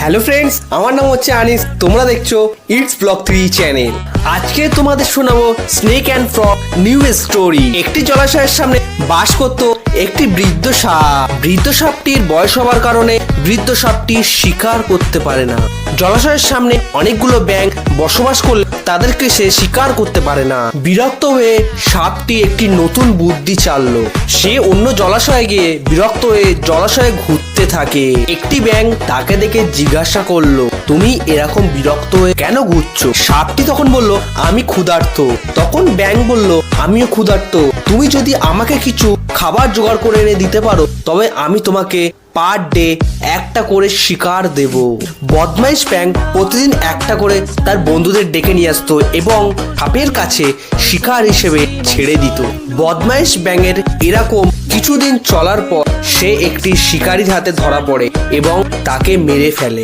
Hello friends, আমার নাম হচ্ছে আনিস। তোমরা দেখছো ইটস ব্লগ 3 চ্যানেল। আজকে তোমাদের শোনাবো snake and frog new story. একটি জলাশয়ের সামনে বাস করত একটি বৃদ্ধ সাপ। বৃদ্ধ সাপটির বয়স হওয়ার কারণে বৃদ্ধ সাপটি শিকার করতে পারে না। জলাশয়ের সামনে অনেকগুলো ব্যাঙ বসবাস করলে তাদেরকে সে শিকার করতে পারে না। বিরক্ত হয়ে সাপটি একটি নতুন বুদ্ধি চাললো। সে অন্য জলাশয়ে গিয়ে বিরক্ত হয়ে জলাশয়ে ঘুরতে থাকে। একটি ব্যাঙ তাকে দেখে জিজ্ঞাসা করলো, তুমি এরকম বিরক্ত হয়ে কেন ঘুরছো? সাপটি তখন বলল, আমি ক্ষুধার্ত। তখন ব্যাঙ বলল, আমিও ক্ষুধার্ত। তুমি যদি আমাকে কিছু খাবার জোগাড় করে এনে দিতে পারো তবে আমি তোমাকে পার ডে একটা করে শিকার দেব। বদমাইশ ব্যাঙ প্রতিদিন একটা করে তার বন্ধুদের ডেকে নিয়ে আসতো এবং সাপের কাছে শিকার হিসেবে ছেড়ে দিত। বদমাইশ ব্যাঙের এরকম কিছুদিন চলার পর সে একটি শিকারীর হাতে ধরা পড়ে এবং তাকে মেরে ফেলে।